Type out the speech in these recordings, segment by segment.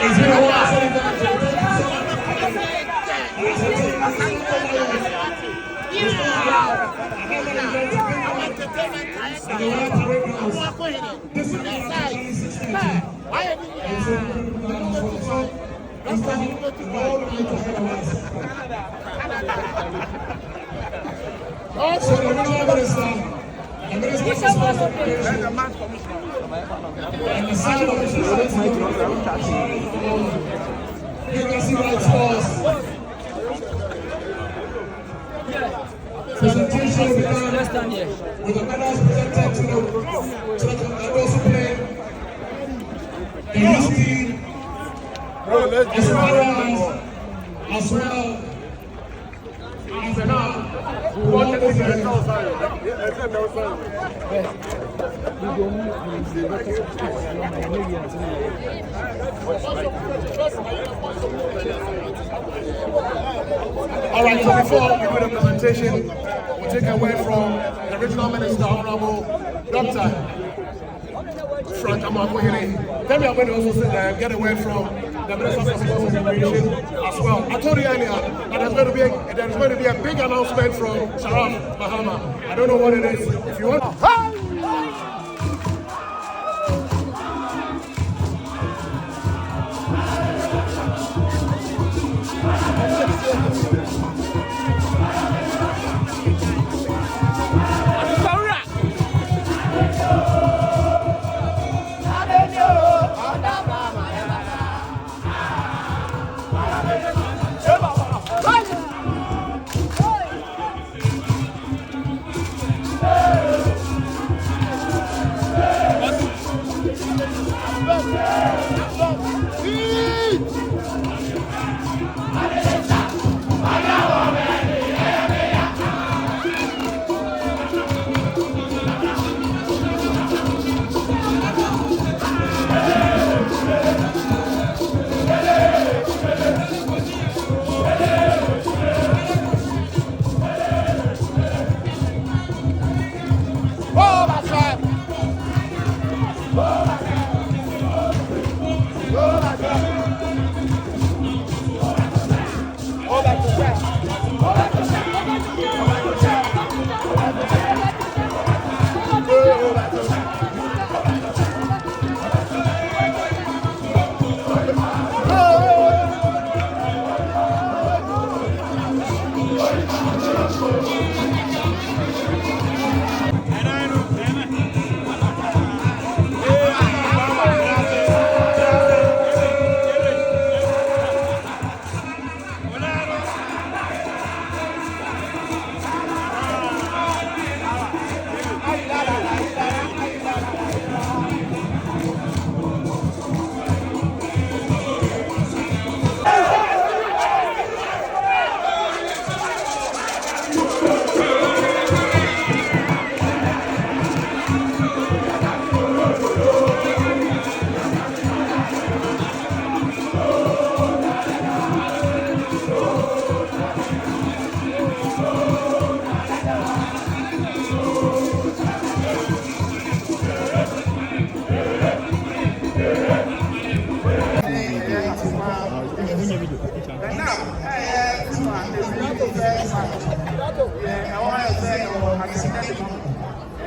It's been a while. Also, the original minister, the minister for and the sign of the Legacy Rights Force. Presentation will be done with the medals presented to the those who play the history as well as now. All right, so before we do the presentation, we'll take a word from the regional minister, Honorable Dr. Frank Amakwehene. Then we are going to also get a word from the Minister for Sports and Recreation as well. I told you earlier that there's going to be a big announcement from Prz Mahama. I don't know what it is. If you want.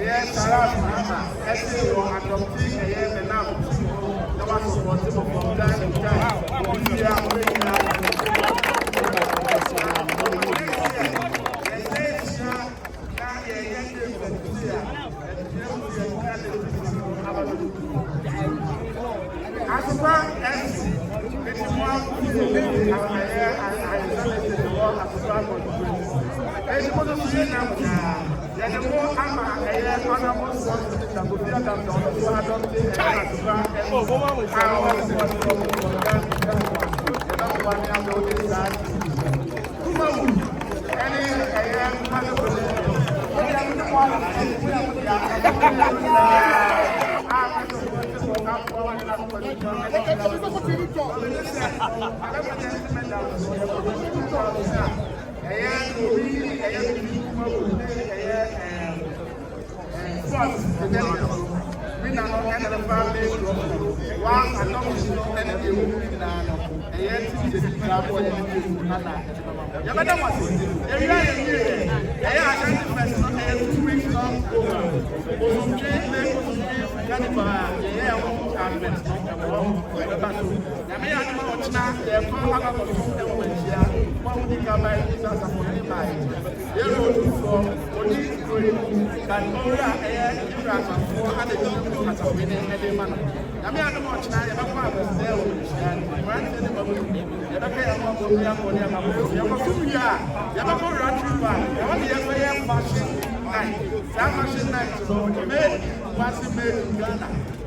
Prz Mahama, actually, on adopting a year and now, the one who wants to from time to time. We are not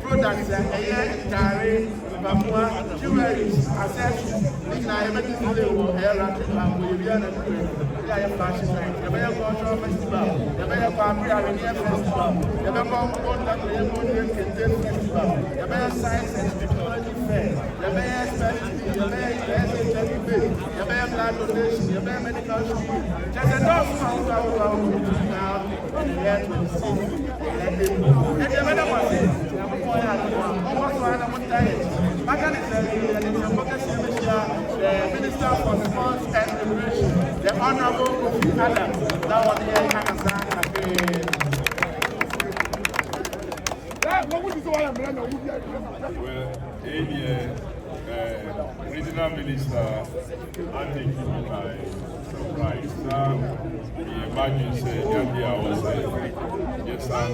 Products Gary, Bamua, jewelries, accessories, fashion night, the Mayor Cultural Festival, the Mayor Family Festival, the Mayor Festival, the Mayor Science and Technology Fair, the Mayor Specialty, the Mayor the Mayor Blood Donation, the Mayor Medical School, just enough now in the year 26. And the other one is, the Minister for Sports and Recreation, the Honorable Adam, that was the Regional Minister Andy by surprise. Now, the emergency, Yandi was yes, I'm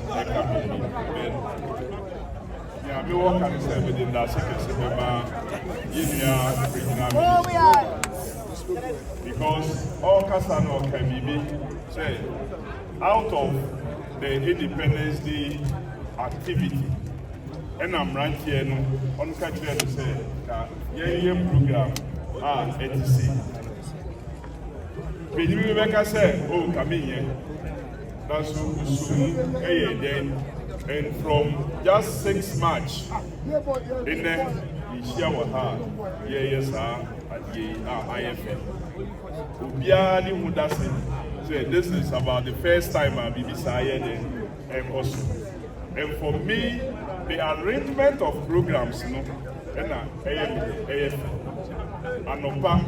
yeah, me work and say within that second September, regional because all Kasano can be say out of the Independence Day activity. And I'm right here on country to say program etc. When you make say, oh, come in here. That's soon and from just 6 March, in the year we have, yes, at the IFM. Ubiani Mudasi say this is about the first time I'll be decided and also. And for me, the arrangement of programs, you know, and AFM, Anopa,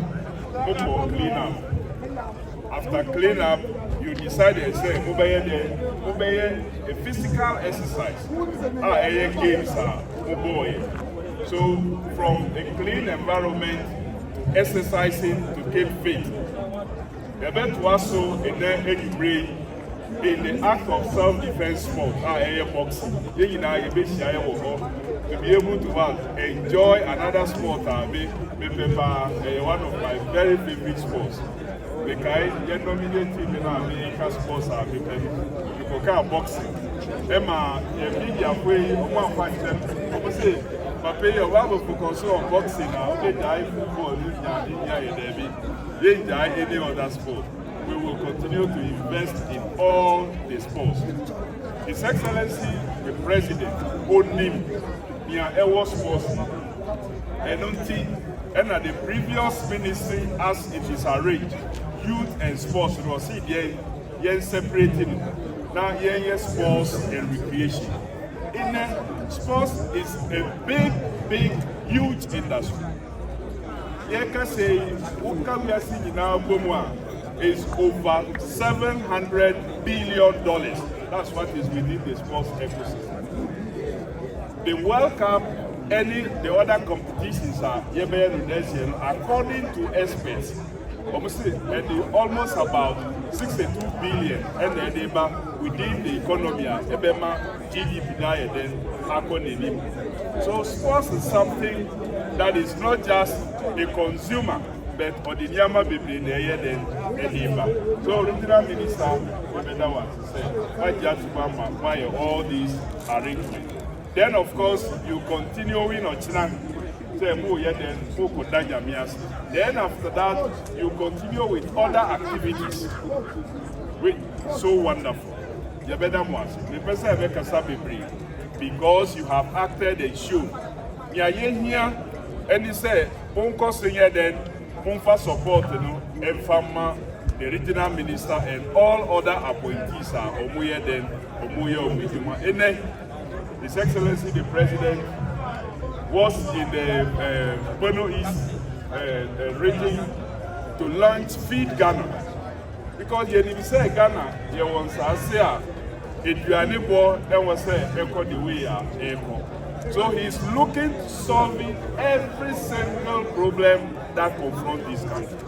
Mopo clean up. After clean up, you decide to say, obey a physical exercise. Games are so from a clean environment, exercising to keep fit. The event was so in the act of self-defense sport, boxing, to be able to enjoy another sport, one of my very favorite sports. Because you nominate in American sports are because boxing. Emma, media way, one fight them. Say, but pay your level for concern on boxing now. They die football, they die any other sport. We will continue to invest in all the sports. His Excellency, the President, owned him near Ewa Sports, and at the previous ministry, as it is arranged, youth and sports, you will see they're separating. Now, sports and recreation. Sports is a big, huge industry. You can say, what we are seeing now is over $700 billion. That's what is within the sports ecosystem. The World Cup, the other competitions are according to experts. Almost about 62 billion and within the economy, GDP. So sports is something that is not just a consumer, but Odiniyama Bibi in the So Regional Minister, why all these arrangements. Then of course you continue in Ochina. Then after that, you continue with other activities. So wonderful. Because you have acted and shown. And he said, then support the regional minister and all other appointees are His Excellency the President was in the Bono East region to launch Feed Ghana. Because you say Ghana, you want to say, if you are neighbor, then was say, echo the way echo. So he's looking to solving every single problem that confronts this country.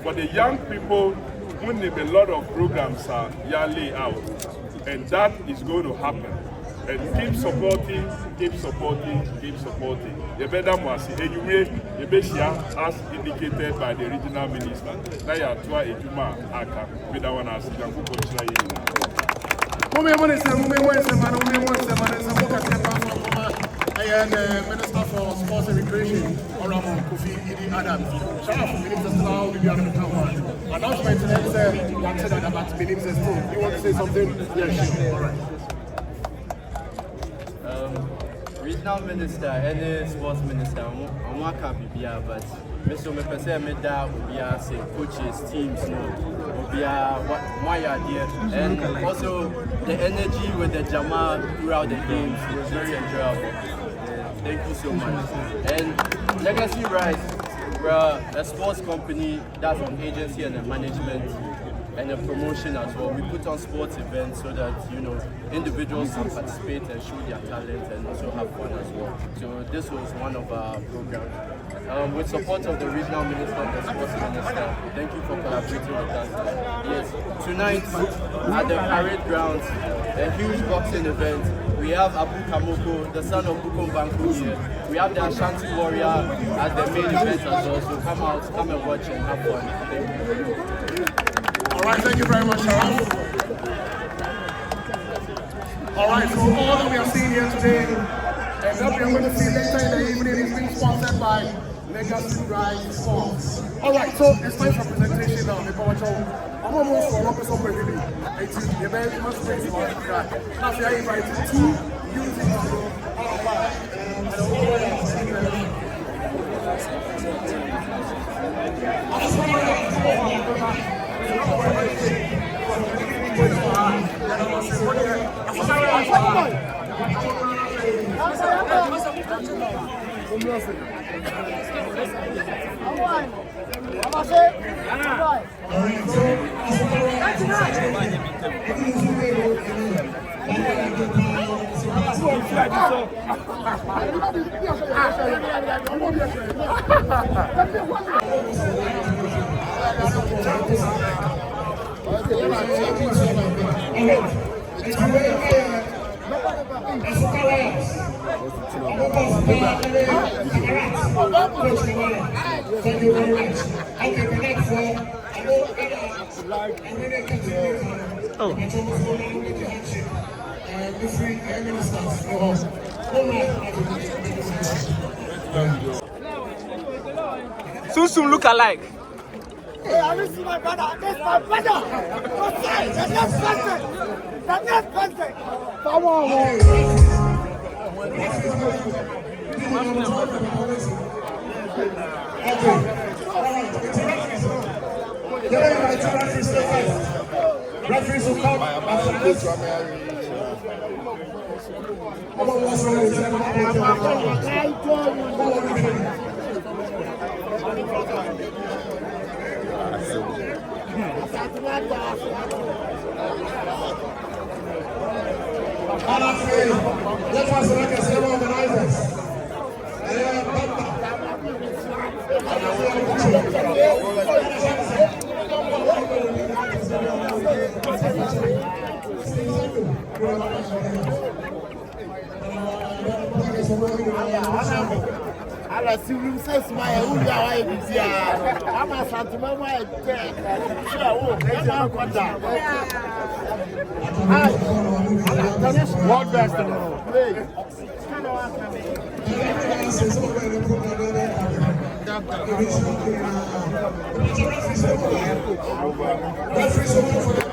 For the young people, we need a lot of programs are laid out, and that is going to happen. And keep supporting, keep supporting, keep supporting. You better must anyway, you better as indicated by the regional minister. Now you are trying to do aka. We don't want to see them go try it. I am the Minister for Sports and Recreation, Honorable Kofi Idi Adams. Shout out for Minister Slau, Bibi Adams. Announcement today said that about Minister Slau. You want to say something? Yes, sure. All right. Regional Minister, any sports minister, I'm not happy, but Mr. Mepese Meda will be say coaches, teams, will be my idea, and also the energy with the Jama throughout the games was very enjoyable. Thank you so much. And Legacy Rise, we're a sports company that's on agency and the management and a promotion as well. We put on sports events so that individuals can participate and show their talent and also have fun as well. So this was one of our programs. With support of the regional minister and the sports minister, thank you for collaborating with us. Yes, tonight at the parade grounds, a huge boxing event. We have Abu Kamoko, the son of Bukom Banku here. We have the Ashanti warrior as the main event as well. So come out, come and watch and have fun. Thank you. All right, thank you very much, Sharon. All right, so all that we are seeing here today, and that we are going to see later in the evening, is being sponsored by Legacy Rise Sports. All right, so it's time for presentation now. I'm almost for Robert Somebody. It's the very much space for us to try. Now, we are inviting two youth in the room. Thank you very much. Okay, the next one. Oh. Soon look alike. Hey, I will see my brother. That's my brother. The next person. The next person. Come on, man. Referees will come after this. Let us select a organizers. I see you say smile. Who you are? I'm a Ashanti man. Why? World best in the world. Referees